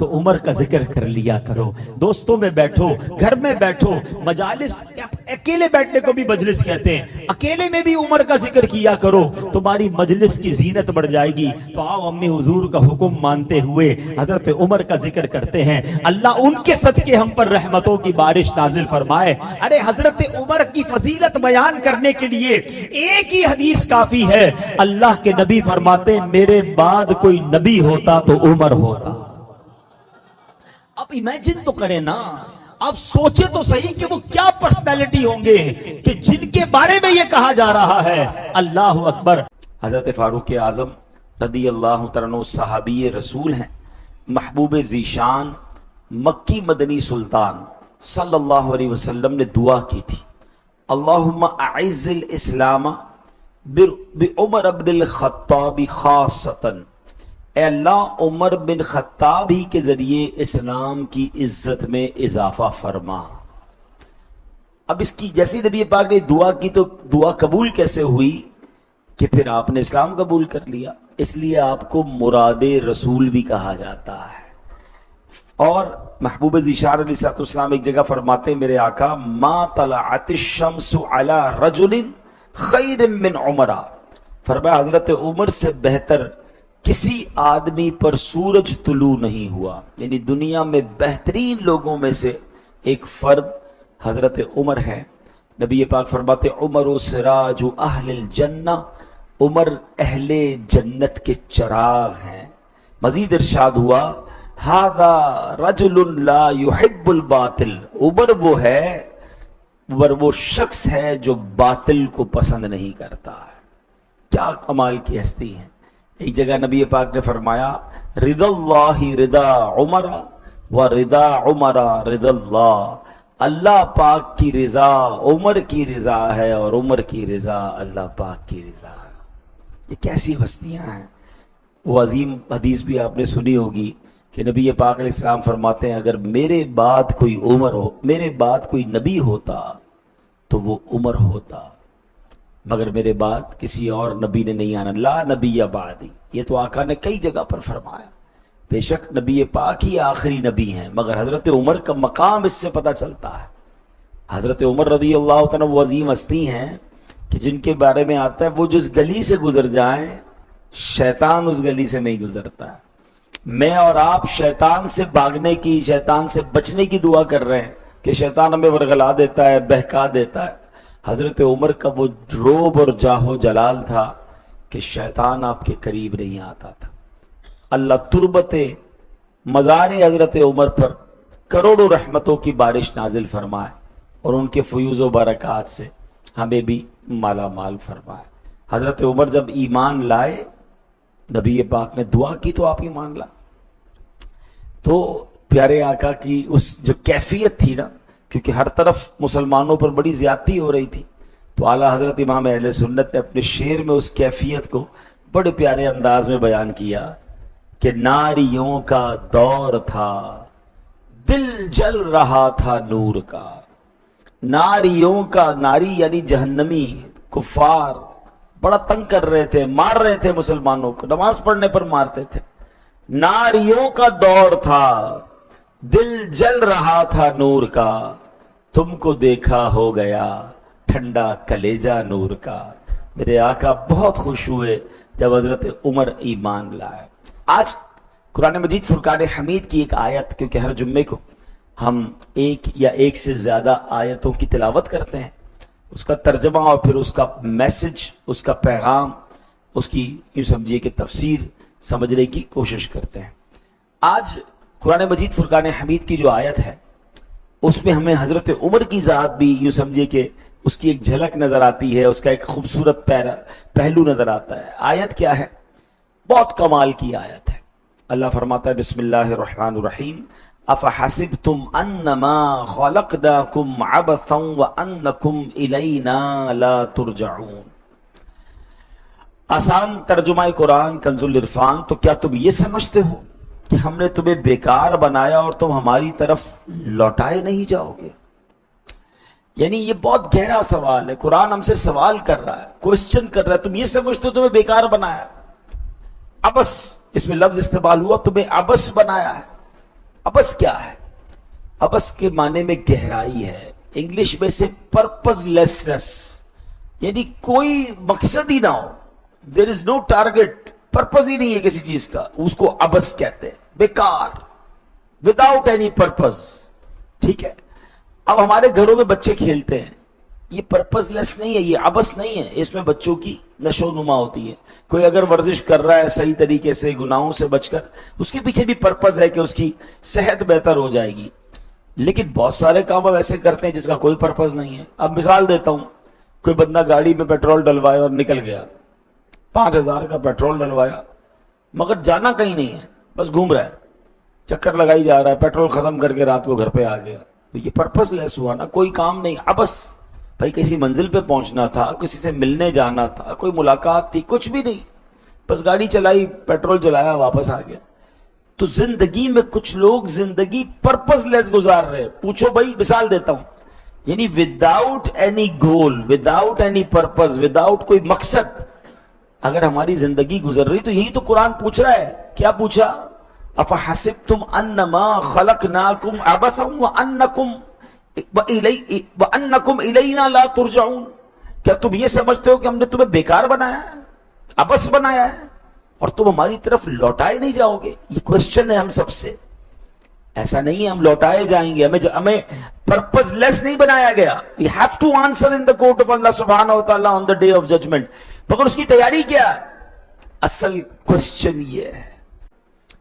تو عمر کا ذکر کر لیا کرو. دوستوں میں بیٹھو, گھر میں بیٹھو, مجالس, اکیلے بیٹھنے کو بھی مجلس کہتے ہیں, اکیلے میں بھی عمر کا ذکر کیا کرو, تمہاری مجلس کی زینت بڑھ جائے گی. تو آؤ امی حضور کا حکم مانتے ہوئے حضرت عمر کا ذکر کرتے ہیں. اللہ ان کے صدقے ہم پر رحمتوں کی بارش نازل فرمائے. ارے حضرت عمر کی فضیلت بیان کرنے کے لیے ایک ہی حدیث کافی ہے. اللہ کے نبی فرماتے ہیں میرے بعد کوئی نبی ہوتا تو عمر ہوتا. اب امیجن تو کریں نا, اب سوچے تو صحیح کہ وہ کیا پرسنالٹی ہوں گے کہ جن کے بارے میں یہ کہا جا رہا ہے. اللہ اکبر. حضرت فاروق اعظم رضی اللہ تعالیٰ عنہ صحابی رسول ہیں, محبوب ذیشان, مکی مدنی سلطان صلی اللہ علیہ وسلم نے دعا کی تھی, اللہم اعز الاسلام بعمر بن الخطاب خاصتاً, اے اللہ عمر بن خطاب ہی کے ذریعے اسلام کی عزت میں اضافہ فرما. اب اس کی جیسی نبی پاک نے دعا کی تو دعا قبول کیسے ہوئی کہ پھر آپ نے اسلام قبول کر لیا. اس لیے آپ کو مراد رسول بھی کہا جاتا ہے. اور محبوب ذیشان علیہ السلام ایک جگہ فرماتے ہیں میرے آقا, ما طلعت الشمس علی رجل خیر من عمر, فرمایا حضرت عمر سے بہتر کسی آدمی پر سورج طلوع نہیں ہوا. یعنی دنیا میں بہترین لوگوں میں سے ایک فرد حضرت عمر ہے. نبی پاک فرماتے عمر و سراج اہل الجنہ, عمر اہل جنت کے چراغ ہیں. مزید ارشاد ہوا ھذا رجل لا يحب الباطل, عمر وہ ہے, عمر وہ شخص ہے جو باطل کو پسند نہیں کرتا ہے. کیا کمال کی ہستی ہے. ایک جگہ نبی پاک نے فرمایا رضا اللہ رضا عمر و رضا عمر رضا اللہ, اللہ پاک کی رضا عمر کی رضا ہے اور عمر کی رضا اللہ پاک کی رضا ہے. یہ کیسی ہستیاں ہیں. وہ عظیم حدیث بھی آپ نے سنی ہوگی کہ نبی پاک علیہ السلام فرماتے ہیں اگر میرے بعد کوئی عمر ہو, میرے بعد کوئی نبی ہوتا تو وہ عمر ہوتا, مگر میرے بعد کسی اور نبی نے نہیں آنا, لا نبی بعدی. یہ تو آقا نے کئی جگہ پر فرمایا. بے شک نبی پاک ہی آخری نبی ہیں, مگر حضرت عمر کا مقام اس سے پتہ چلتا ہے. حضرت عمر رضی اللہ تعالیٰ وہ عظیم ہستی ہیں کہ جن کے بارے میں آتا ہے وہ جس گلی سے گزر جائیں شیطان اس گلی سے نہیں گزرتا ہے. میں اور آپ شیطان سے بھاگنے کی, شیطان سے بچنے کی دعا کر رہے ہیں کہ شیطان ہمیں ورغلا دیتا ہے, بہکا دیتا ہے. حضرت عمر کا وہ روب اور جاہو جلال تھا کہ شیطان آپ کے قریب نہیں آتا تھا. اللہ تربت مزار حضرت عمر پر کروڑوں رحمتوں کی بارش نازل فرمائے اور ان کے فیوز و برکات سے ہمیں بھی مالا مال فرمائے. حضرت عمر جب ایمان لائے, نبی پاک نے دعا کی تو آپ ایمان لائے. تو پیارے آقا کی اس جو کیفیت تھی نا, کیونکہ ہر طرف مسلمانوں پر بڑی زیادتی ہو رہی تھی, تو اعلیٰ حضرت امام اہل سنت نے اپنے شعر میں اس کیفیت کو بڑے پیارے انداز میں بیان کیا کہ ناریوں کا دور تھا, دل جل رہا تھا نور کا. ناریوں کا, ناری یعنی جہنمی, کفار بڑا تنگ کر رہے تھے, مار رہے تھے مسلمانوں کو, نماز پڑھنے پر مارتے تھے. ناریوں کا دور تھا, دل جل رہا تھا نور کا, تم کو دیکھا ہو گیا ٹھنڈا کلیجہ نور کا. میرے آقا بہت خوش ہوئے جب حضرت عمر ایمان لائے. آج قرآن مجید فرقان حمید کی ایک آیت, کیونکہ ہر جمعے کو ہم ایک یا ایک سے زیادہ آیتوں کی تلاوت کرتے ہیں, اس کا ترجمہ اور پھر اس کا میسج, اس کا پیغام, اس کی یوں سمجھیے کہ تفسیر سمجھنے کی کوشش کرتے ہیں. آج قرآن مجید فرقان حمید کی جو آیت ہے اس میں ہمیں حضرت عمر کی ذات بھی یوں سمجھے کہ اس کی ایک جھلک نظر آتی ہے, اس کا ایک خوبصورت پہلو نظر آتا ہے. آیت کیا ہے؟ بہت کمال کی آیت ہے. اللہ فرماتا ہے بسم اللہ الرحمن الرحیم افحسبتم انما خلقناکم عبثا وانکم الینا لا ترجعون. آسان ترجمہ قرآن کنز العرفان. تو کیا تم یہ سمجھتے ہو کہ ہم نے تمہیں بیکار بنایا اور تم ہماری طرف لوٹائے نہیں جاؤ گے؟ یعنی یہ بہت گہرا سوال ہے. قرآن ہم سے سوال کر رہا ہے, کوشچن کر رہا ہے. تم یہ سمجھتے ہو تمہیں بیکار بنایا؟ عبث اس میں لفظ استعمال ہوا, تمہیں عبث بنایا ہے. ابس کیا ہے؟ ابس کے معنی میں گہرائی ہے، انگلش میں سے پرپز لیسنس، یعنی کوئی مقصد ہی نہ ہو، دیر از نو ٹارگیٹ، پرپز ہی نہیں ہے کسی چیز کا، اس کو ابس کہتے ہیں، بیکار، وداؤٹ اینی پرپز. ٹھیک ہے. اب ہمارے گھروں میں بچے کھیلتے ہیں، یہ پرپز لیس نہیں ہے، یہ ابس نہیں ہے، اس میں بچوں کی نشو و نما ہوتی ہے. کوئی اگر ورزش کر رہا ہے صحیح طریقے سے گناہوں سے بچ کر، اس کے پیچھے بھی پرپز ہے کہ اس کی صحت بہتر ہو جائے گی. لیکن بہت سارے کام اب ایسے کرتے ہیں جس کا کوئی پرپز نہیں ہے. اب مثال دیتا ہوں، کوئی بندہ گاڑی میں پیٹرول ڈلوایا اور نکل گیا، 5,000 کا پیٹرول ڈلوایا، مگر جانا کہیں نہیں ہے، بس گھوم رہا ہے، چکر لگائی جا رہا ہے، پیٹرول ختم کر کے رات کو گھر پہ آ گیا. تو یہ پرپز لیس ہوا نا، کوئی کام نہیں. ابس بھائی کسی منزل پہ پہنچنا تھا، کسی سے ملنے جانا تھا، کوئی ملاقات تھی، کچھ بھی نہیں، بس گاڑی چلائی، پیٹرول چلایا، واپس آ گیا. تو زندگی میں کچھ لوگ زندگی پرپز لیس گزار رہے. پوچھو بھائی، مثال دیتا ہوں، یعنی وداؤٹ اینی گول، وداؤٹ اینی پرپز، وداؤٹ کوئی مقصد اگر ہماری زندگی گزر رہی، تو یہی تو قرآن پوچھ رہا ہے. کیا پوچھا؟ افحسبتم انما خلقناکم عبثا وانکم الینا لا ترجعون. کیا تم یہ سمجھتے ہو کہ ہم نے تمہیں بیکار بنایا ہے، عبث بنایا ہے، اور تم ہماری طرف لوٹائے نہیں جاؤ گے؟ یہ کوشچن ہے ہم سب سے. ایسا نہیں ہے ہم لوٹائے جائیں گے، ہمیں پرپز لیس نہیں بنایا گیا. We have to answer in the court of Allah subhanahu wa ta'ala on the day of judgment. مگر اس کی تیاری کیا ہے؟ اصل کوشچن یہ ہے.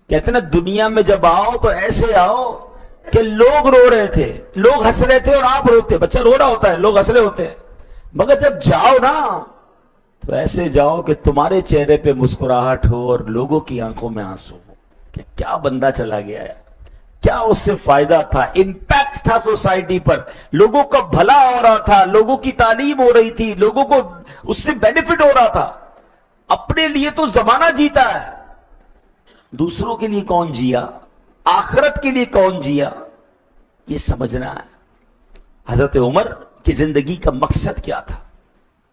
کہتے ہیں نا، دنیا میں جب آؤ تو ایسے آؤ کہ لوگ رو رہے تھے، لوگ ہنس رہے تھے اور آپ روتے. بچہ رو رہا ہوتا ہے، لوگ ہنس رہے ہوتے ہیں. مگر جب جاؤ نا تو ایسے جاؤ کہ تمہارے چہرے پہ مسکراہٹ ہو اور لوگوں کی آنکھوں میں آنسو ہو کہ کیا بندہ چلا گیا ہے، کیا اس سے فائدہ تھا، امپیکٹ تھا سوسائٹی پر، لوگوں کا بھلا ہو رہا تھا، لوگوں کی تعلیم ہو رہی تھی، لوگوں کو اس سے بینیفٹ ہو رہا تھا. اپنے لیے تو زمانہ جیتا ہے، دوسروں کے لیے کون جیا، آخرت کے لیے کون جیا، یہ سمجھنا ہے. حضرت عمر کی زندگی کا مقصد کیا تھا؟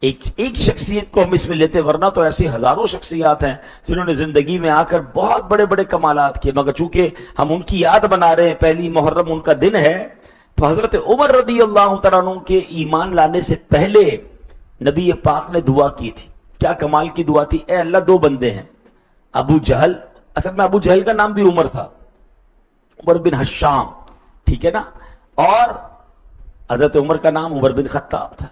ایک شخصیت کو ہم اس میں لیتے، ورنہ تو ایسی ہزاروں شخصیات ہیں جنہوں نے زندگی میں آ کر بہت بڑے بڑے کمالات کیے، مگر چونکہ ہم ان کی یاد بنا رہے ہیں، پہلی محرم ان کا دن ہے، تو حضرت عمر رضی اللہ تعالیٰ عنہ کے ایمان لانے سے پہلے نبی پاک نے دعا کی تھی. کیا کمال کی دعا تھی؟ اے اللہ، 2 بندے ہیں، ابو جہل، اصل میں ابو جہل کا نام بھی عمر تھا، عمر بن حشام، ٹھیک ہے نا، اور حضرت عمر کا نام عمر بن خطاب تھا.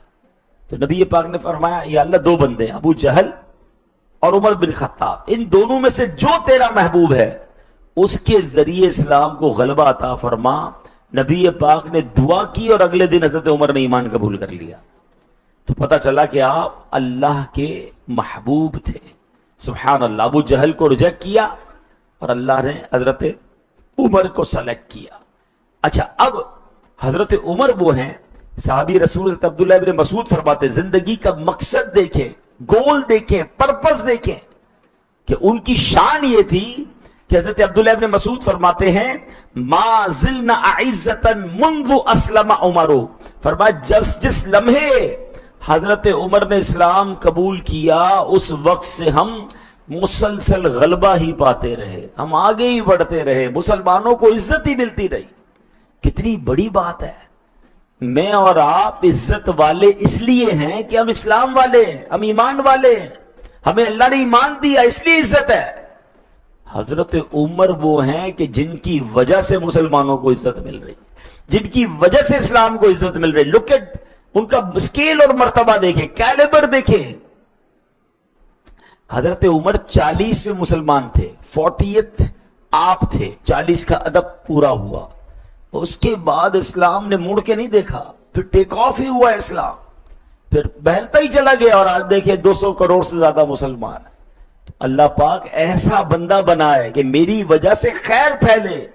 تو نبی پاک نے فرمایا یا اللہ 2 بندے، ابو جہل اور عمر بن خطاب، ان دونوں میں سے جو تیرا محبوب ہے اس کے ذریعے اسلام کو غلبہ عطا فرما. نبی پاک نے دعا کی اور اگلے دن حضرت عمر نے ایمان قبول کر لیا. تو پتہ چلا کہ آپ اللہ کے محبوب تھے. سبحان اللہ. ابو جہل کو ریجیکٹ کیا اور اللہ نے حضرت عمر کو سلیکٹ کیا. اچھا، اب حضرت عمر وہ ہیں، صحابی رسول حضرت عبداللہ ابن مسعود فرماتے زندگی کا مقصد دیکھیں، گول دیکھیں، پرپس دیکھیں، کہ ان کی شان یہ تھی کہ حضرت عبداللہ ابن مسعود فرماتے ہیں ما زلنا اعزتا منذ اسلم عمر، فرمایا جس لمحے حضرت عمر نے اسلام قبول کیا اس وقت سے ہم مسلسل غلبہ ہی پاتے رہے، ہم آگے ہی بڑھتے رہے، مسلمانوں کو عزت ہی ملتی رہی. کتنی بڑی بات ہے. میں اور آپ عزت والے اس لیے ہیں کہ ہم اسلام والے ہیں، ہم ایمان والے ہیں، ہمیں اللہ نے ایمان دیا، اس لیے عزت ہے. حضرت عمر وہ ہیں کہ جن کی وجہ سے مسلمانوں کو عزت مل رہی، جن کی وجہ سے اسلام کو عزت مل رہی. لک ایٹ ان کا اسکیل اور مرتبہ دیکھیں، کیلیبر دیکھیں. حضرت عمر 40 میں مسلمان تھے، 40th آپ تھے، 40 کا ادب پورا ہوا. اس کے بعد اسلام نے مڑ کے نہیں دیکھا، پھر ٹیک آف ہی ہوا اسلام، پھر بہلتا ہی چلا گیا، اور آج دیکھیں 200 کروڑ سے زیادہ مسلمان ہیں. تو اللہ پاک ایسا بندہ بنائے کہ میری وجہ سے خیر پھیلے،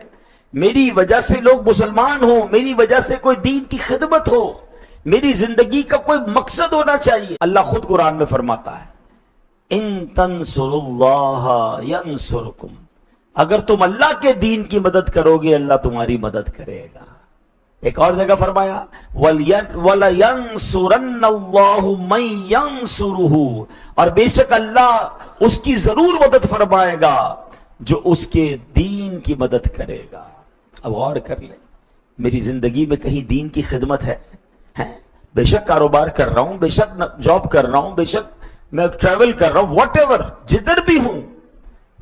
میری وجہ سے لوگ مسلمان ہوں، میری وجہ سے کوئی دین کی خدمت ہو، میری زندگی کا کوئی مقصد ہونا چاہیے. اللہ خود قرآن میں فرماتا ہے ان تنصروا اللہ ینصرکم، اگر تم اللہ کے دین کی مدد کرو گے اللہ تمہاری مدد کرے گا. ایک اور جگہ فرمایا وَلَيَنْصُرَنَّ اللَّهُ مَن يَنْصُرُهُ، اور بے شک اللہ اس کی ضرور مدد فرمائے گا جو اس کے دین کی مدد کرے گا. اب غور کر لیں، میری زندگی میں کہیں دین کی خدمت ہے؟ بے شک کاروبار کر رہا ہوں، بے شک جاب کر رہا ہوں، بے شک میں ٹریول کر رہا ہوں، واٹ ایور، جدھر بھی ہوں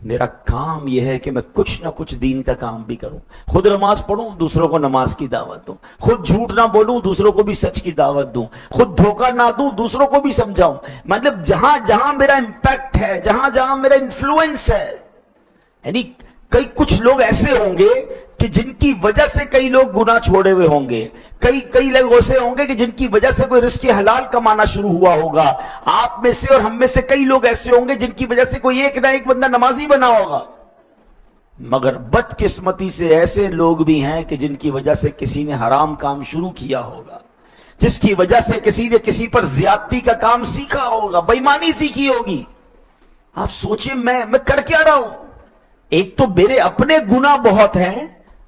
میرا کام یہ ہے کہ میں کچھ نہ کچھ دین کا کام بھی کروں. خود نماز پڑھوں، دوسروں کو نماز کی دعوت دوں، خود جھوٹ نہ بولوں، دوسروں کو بھی سچ کی دعوت دوں، خود دھوکہ نہ دوں، دوسروں کو بھی سمجھاؤں. مطلب جہاں جہاں میرا امپیکٹ ہے، جہاں جہاں میرا انفلوئنس ہے. یعنی کچھ لوگ ایسے ہوں گے کہ جن کی وجہ سے کئی لوگ گناہ چھوڑے ہوئے ہوں گے، کئی لوگ ایسے ہوں گے کہ جن کی وجہ سے کوئی رزق حلال کمانا شروع ہوا ہوگا. آپ میں سے اور ہم میں سے کئی لوگ ایسے ہوں گے جن کی وجہ سے کوئی ایک نہ ایک بندہ نمازی بنا ہوگا. مگر بدقسمتی سے ایسے لوگ بھی ہیں کہ جن کی وجہ سے کسی نے حرام کام شروع کیا ہوگا، جس کی وجہ سے کسی نے کسی پر زیادتی کا کام سیکھا ہوگا، بے ایمانی سیکھی ہوگی. آپ سوچیں میں کر کیا رہا ہوں؟ ایک تو میرے اپنے گناہ بہت ہیں،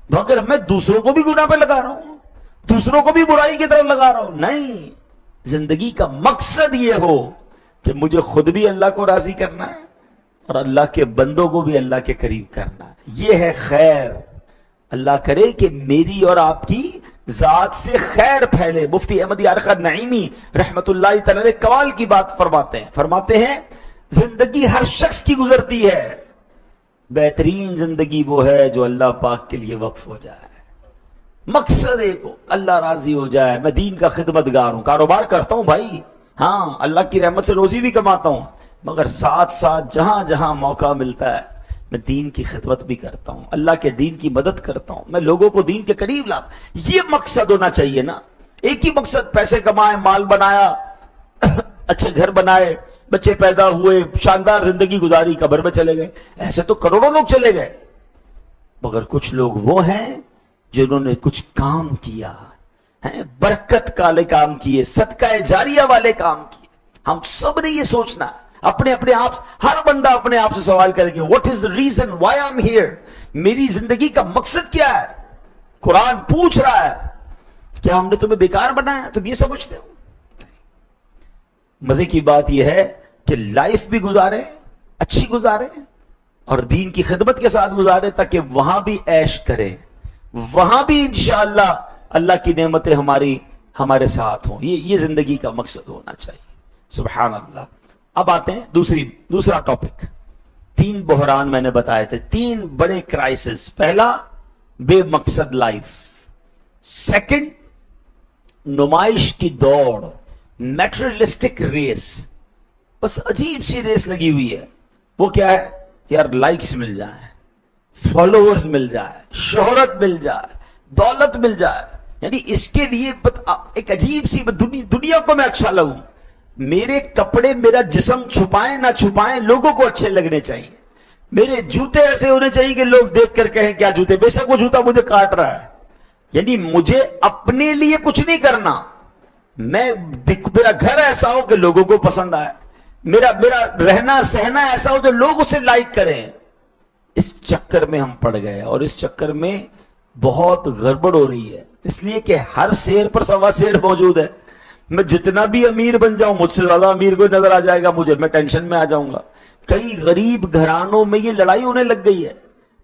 مگر میں دوسروں کو بھی گناہ پہ لگا رہا ہوں، دوسروں کو بھی برائی کی طرف لگا رہا ہوں. نہیں، زندگی کا مقصد یہ ہو کہ مجھے خود بھی اللہ کو راضی کرنا ہے اور اللہ کے بندوں کو بھی اللہ کے قریب کرنا ہے. یہ ہے خیر. اللہ کرے کہ میری اور آپ کی ذات سے خیر پھیلے. مفتی احمد یار خان نعیمی رحمت اللہ تعالی علیہ کمال کی بات فرماتے ہیں زندگی ہر شخص کی گزرتی ہے، بہترین زندگی وہ ہے جو اللہ پاک کے لیے وقف ہو جائے. مقصد ایک ہو، اللہ راضی ہو جائے. میں دین کا خدمتگار ہوں، کاروبار کرتا ہوں بھائی، ہاں اللہ کی رحمت سے روزی بھی کماتا ہوں، مگر ساتھ ساتھ جہاں جہاں موقع ملتا ہے میں دین کی خدمت بھی کرتا ہوں، اللہ کے دین کی مدد کرتا ہوں، میں لوگوں کو دین کے قریب لاتا. یہ مقصد ہونا چاہیے نا. ایک ہی مقصد، پیسے کمائے، مال بنایا، اچھے گھر بنائے، بچے پیدا ہوئے، شاندار زندگی گزاری، قبر میں چلے گئے. ایسے تو کروڑوں لوگ چلے گئے. مگر کچھ لوگ وہ ہیں جنہوں نے کچھ کام کیا، برکت والے کام کیے، صدقہ جاریہ والے کام کیے. ہم سب نے یہ سوچنا، اپنے آپ، ہر بندہ اپنے آپ سے سوال کرے کہ what is the reason why I am here. میری زندگی کا مقصد کیا ہے؟ قرآن پوچھ رہا ہے. کیا ہم نے تمہیں بیکار بنایا؟ تم یہ سمجھتے ہو؟ مزے کی بات یہ ہے کہ لائف بھی گزارے، اچھی گزارے، اور دین کی خدمت کے ساتھ گزارے، تاکہ وہاں بھی عیش کرے، وہاں بھی انشاءاللہ اللہ کی نعمتیں ہمارے ساتھ ہوں. یہ زندگی کا مقصد ہونا چاہیے. سبحان اللہ. اب آتے ہیں دوسرا ٹاپک. 3 بحران میں نے بتائے تھے، 3 بڑے کرائسس. پہلا، بے مقصد لائف. سیکنڈ، نمائش کی دوڑ، میٹریلسٹک ریس. بس عجیب سی ریس لگی ہوئی ہے. وہ کیا ہے؟ یار لائکس مل جائیں، فالوورز مل جائے، شہرت مل جائے، دولت مل جائے. یعنی اس کے لیے ایک عجیب سی دنیا کو میں اچھا لگوں. میرے کپڑے میرا جسم چھپائیں نہ چھپائیں، لوگوں کو اچھے لگنے چاہیے. میرے جوتے ایسے ہونے چاہیے کہ لوگ دیکھ کر کہیں کیا جوتے، بے شک وہ جوتا مجھے کاٹ رہا ہے. یعنی مجھے اپنے لیے کچھ نہیں کرنا. میرا گھر ایسا ہو کہ لوگوں کو پسند آئے، میرا رہنا سہنا ایسا ہو جو لوگ اسے لائک کریں. اس چکر میں ہم پڑ گئے، اور اس چکر میں بہت گڑبڑ ہو رہی ہے. اس لیے کہ ہر شیر پر سوا شیر موجود ہے. میں جتنا بھی امیر بن جاؤں، مجھ سے زیادہ امیر کوئی نظر آ جائے گا مجھے، میں ٹینشن میں آ جاؤں گا. کئی غریب گھرانوں میں یہ لڑائی ہونے لگ گئی ہے،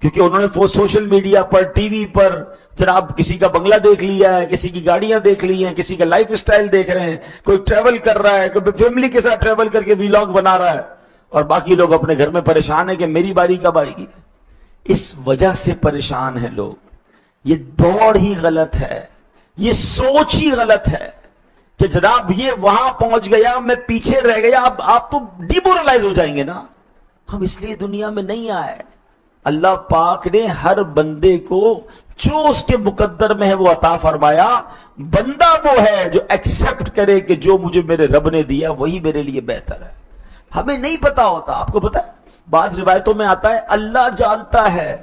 کیونکہ انہوں نے سوشل میڈیا پر، ٹی وی پر جناب کسی کا بنگلہ دیکھ لیا ہے، کسی کی گاڑیاں دیکھ لی ہیں، کسی کا لائف سٹائل دیکھ رہے ہیں، کوئی ٹریول کر رہا ہے، کوئی فیملی کے ساتھ ٹریول کر کے ویلاگ بنا رہا ہے، اور باقی لوگ اپنے گھر میں پریشان ہیں کہ میری باری کب آئے گی. اس وجہ سے پریشان ہیں لوگ. یہ دوڑ ہی غلط ہے، یہ سوچ ہی غلط ہے کہ جناب یہ وہاں پہنچ گیا، میں پیچھے رہ گیا. اب آپ تو ڈیمورلائز ہو جائیں گے نا. ہم اس لیے دنیا میں نہیں آئے. اللہ پاک نے ہر بندے کو جو اس کے مقدر میں ہے وہ عطا فرمایا. بندہ وہ ہے جو ایکسپٹ کرے کہ جو مجھے میرے رب نے دیا وہی میرے لیے بہتر ہے. ہمیں نہیں پتا ہوتا. آپ کو پتا ہے بعض روایتوں میں آتا ہے اللہ جانتا ہے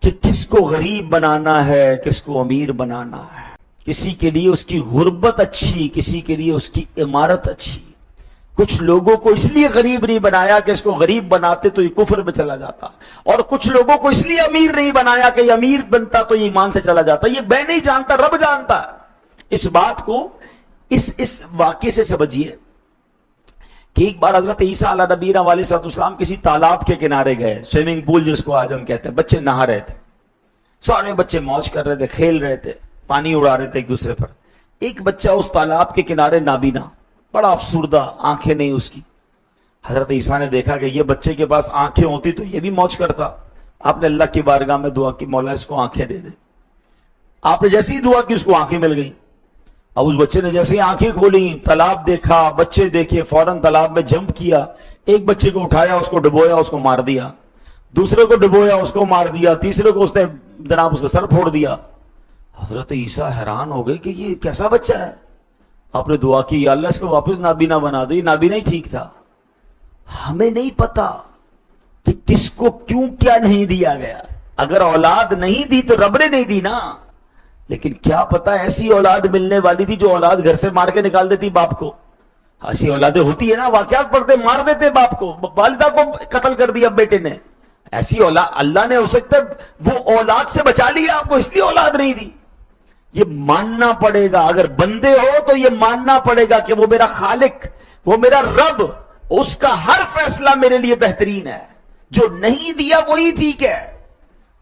کہ کس کو غریب بنانا ہے، کس کو امیر بنانا ہے. کسی کے لیے اس کی غربت اچھی، کسی کے لیے اس کی عمارت اچھی. کچھ لوگوں کو اس لیے غریب نہیں بنایا کہ اس کو غریب بناتے تو یہ کفر میں چلا جاتا، اور کچھ لوگوں کو اس لیے امیر نہیں بنایا کہ یہ امیر بنتا تو یہ ایمان سے چلا جاتا. یہ میں نہیں جانتا، رب جانتا. اس بات کو اس واقعے سے سمجھیے کہ ایک بار حضرت عیسیٰ علیہ نبینا علیہ السلام کسی تالاب کے کنارے گئے، سوئمنگ پول جس کو آج ہم کہتے ہیں. بچے نہا رہے تھے. سارے بچے موج کر رہے تھے, کھیل رہے تھے, پانی اڑا رہے تھے ایک دوسرے پر. ایک بچہ اس تالاب کے کنارے نابینا, بڑا افسردہ, آنکھیں نہیں اس کی. حضرت عیسیٰ نے دیکھا کہ یہ بچے کے پاس آنکھیں ہوتی تو یہ بھی موج کرتا. آپ نے اللہ کی بارگاہ میں دعا کی, مولا اس کو آنکھیں دے دے. آپ نے جیسی ہی دعا کی اس کو آنکھیں مل گئی. اب اس بچے نے جیسے ہی آنکھیں کھولی, تالاب دیکھا, بچے دیکھے, فوراً تالاب میں جمپ کیا. ایک بچے کو اٹھایا, اس کو ڈبویا, اس کو مار دیا. دوسرے کو ڈبویا, اس کو مار دیا. تیسرے کو اس نے جناب اس کا سر پھوڑ دیا. حضرت عیسیٰ حیران ہو گئے کہ یہ کیسا بچہ ہے. آپ نے دعا کی, یا اللہ اس کو واپس نابینا بنا دے. نابینا ہی ٹھیک تھا. ہمیں نہیں پتا کہ کس کو کیوں کیا نہیں دیا گیا. اگر اولاد نہیں دی تو رب نے نہیں دی نا, لیکن کیا پتا ایسی اولاد ملنے والی تھی جو اولاد گھر سے مار کے نکال دیتی باپ کو. ایسی اولادیں ہوتی ہے نا, واقعات پڑھتے, مار دیتے باپ کو, والدہ کو قتل کر دیا بیٹے نے. ایسی اولاد اللہ نے ہو سکتا ہے وہ اولاد سے بچا لیا آپ کو, اس لیے اولاد نہیں دی. یہ ماننا پڑے گا, اگر بندے ہو تو یہ ماننا پڑے گا کہ وہ میرا خالق, وہ میرا رب, اس کا ہر فیصلہ میرے لیے بہترین ہے. جو نہیں دیا وہی ٹھیک ہے,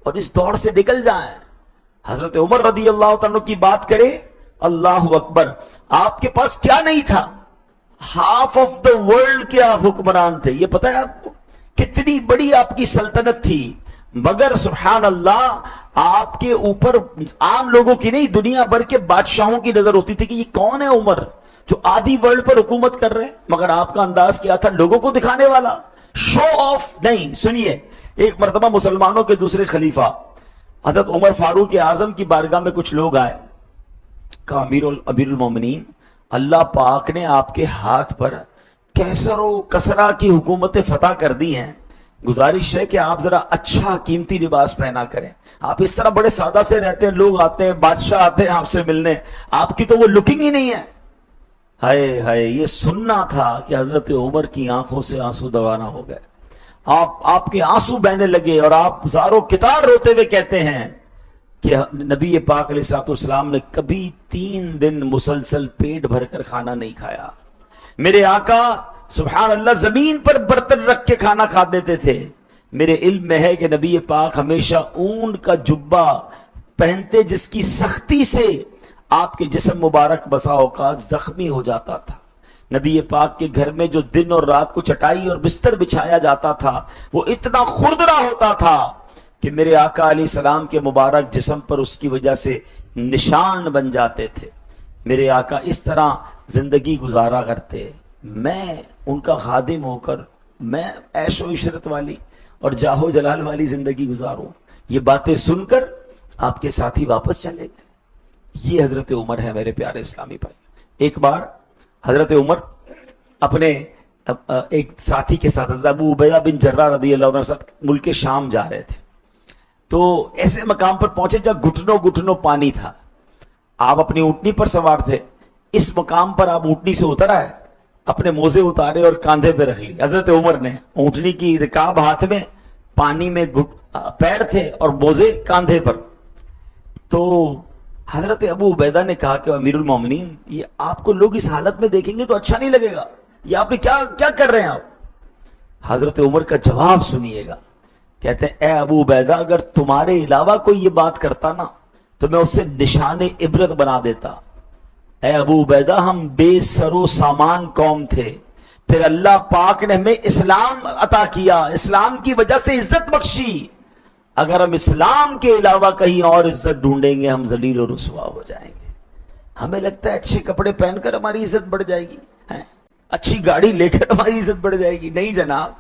اور اس دور سے نکل جائیں. حضرت عمر رضی اللہ تعالیٰ کی بات کرے, اللہ اکبر, آپ کے پاس کیا نہیں تھا, ہاف آف دا ورلڈ کے آپ حکمران تھے. یہ پتا ہے آپ کو کتنی بڑی آپ کی سلطنت تھی, مگر سبحان اللہ آپ کے اوپر عام لوگوں کی نہیں, دنیا بھر کے بادشاہوں کی نظر ہوتی تھی کہ یہ کون ہے عمر جو آدھی ورلڈ پر حکومت کر رہے ہیں. مگر آپ کا انداز کیا تھا, لوگوں کو دکھانے والا, شو آف نہیں. سنیے, ایک مرتبہ مسلمانوں کے دوسرے خلیفہ حضرت عمر فاروق اعظم کی بارگاہ میں کچھ لوگ آئے, کہا امیر المومنین, اللہ پاک نے آپ کے ہاتھ پر کیسر و کسرا کی حکومتیں فتح کر دی ہیں, گزارش ہے کہ آپ ذرا اچھا قیمتی لباس پہنا کریں. آپ اس طرح بڑے سادہ سے رہتے ہیں, لوگ آتے ہیں, بادشاہ آتے ہیں آپ سے ملنے, آپ کی تو وہ لکنگ ہی نہیں ہے. ہائے ہائے, یہ سننا تھا کہ حضرت عمر کی آنکھوں سے آنسو دوانہ ہو گئے. آپ کے آنسو بہنے لگے, اور آپ زارو کتار روتے ہوئے کہتے ہیں کہ نبی پاک علیہ الصلوۃ والسلام نے کبھی 3 دن مسلسل پیٹ بھر کر کھانا نہیں کھایا. میرے آقا سبحان اللہ زمین پر برتن رکھ کے کھانا کھا دیتے تھے. میرے علم میں ہے کہ نبی پاک ہمیشہ اون کا جبہ پہنتے جس کی سختی سے آپ کے جسم مبارک بسا اوقات زخمی ہو جاتا تھا. نبی پاک کے گھر میں جو دن اور رات کو چٹائی اور بستر بچھایا جاتا تھا وہ اتنا خردرا ہوتا تھا کہ میرے آقا علیہ السلام کے مبارک جسم پر اس کی وجہ سے نشان بن جاتے تھے. میرے آقا اس طرح زندگی گزارا کرتے, میں ان کا خادم ہو کر میں عیش و عشرت والی اور جاہو جلال والی زندگی گزاروں. یہ باتیں سن کر آپ کے ساتھی واپس چلے گئے. یہ حضرت عمر ہے میرے پیارے اسلامی بھائی. ایک بار حضرت عمر اپنے ایک ساتھی کے ساتھ حضرت ابو عبیدہ بن جراح رضی اللہ عنہ کے ساتھ ملک شام جا رہے تھے. تو ایسے مقام پر پہنچے جہاں گھٹنوں گھٹنوں پانی تھا. آپ اپنی اونٹنی پر سوار تھے. اس مقام پر آپ اونٹنی سے اتر آئے, اپنے موزے اتارے اور کاندھے پہ رکھ لی. حضرت عمر نے اونٹنی کی رکاب ہاتھ میں, پانی میں پیر تھے اور موزے کاندھے پر. تو حضرت ابو عبیدہ نے کہا کہ امیر المومنین, یہ آپ کو لوگ اس حالت میں دیکھیں گے تو اچھا نہیں لگے گا, یہ آپ نے کیا کر رہے ہیں آپ. حضرت عمر کا جواب سنیے گا. کہتے ہیں اے ابو عبیدہ, اگر تمہارے علاوہ کوئی یہ بات کرتا نا تو میں اسے نشان عبرت بنا دیتا. اے ابو عبیدہ, ہم بے سر و سامان قوم تھے, پھر اللہ پاک نے ہمیں اسلام عطا کیا, اسلام کی وجہ سے عزت بخشی. اگر ہم اسلام کے علاوہ کہیں اور عزت ڈھونڈیں گے ہم ذلیل و رسوا ہو جائیں گے. ہمیں لگتا ہے اچھے کپڑے پہن کر ہماری عزت بڑھ جائے گی, اچھی گاڑی لے کر ہماری عزت بڑھ جائے گی. نہیں جناب,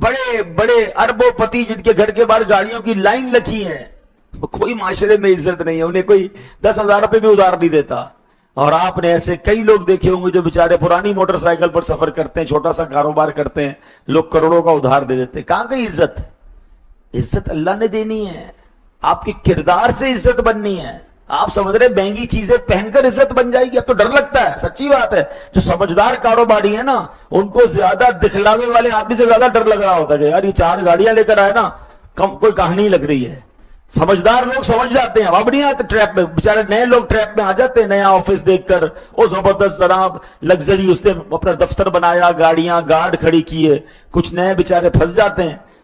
بڑے بڑے اربوں پتی جن کے گھر کے باہر گاڑیوں کی لائن لگی ہے, کوئی معاشرے میں عزت نہیں ہے, انہیں کوئی 10,000 روپے بھی ادھار نہیں دیتا. اور آپ نے ایسے کئی لوگ دیکھے ہوں گے جو بیچارے پرانی موٹر سائیکل پر سفر کرتے ہیں, چھوٹا سا کاروبار کرتے ہیں, لوگ کروڑوں کا ادھار دے دیتے. کہاں گئی عزت؟ عزت اللہ نے دینی ہے, آپ کے کردار سے عزت بننی ہے. آپ سمجھ رہے مہنگی چیزیں پہن کر عزت بن جائے گی؟ اب تو ڈر لگتا ہے, سچی بات ہے. جو سمجھدار کاروباری ہیں نا ان کو زیادہ دکھلاوے والے آدمی سے زیادہ ڈر لگ رہا ہوتا ہے کہ یار یہ 4 گاڑیاں لے کر آئے نا, کوئی کہانی لگ رہی ہے. سمجھدار لوگ سمجھ جاتے ہیں, اب نہیں آتے ٹریپ میں. بیچارے نئے لوگ ٹریپ میں آ جاتے ہیں, نیا آفس دیکھ کر, وہ زبردست جناب لگژری, اس نے اپنا دفتر بنایا, گاڑیاں گارڈ کھڑی کی ہے. کچھ نئے بیچارے پھنس جاتے ہیں.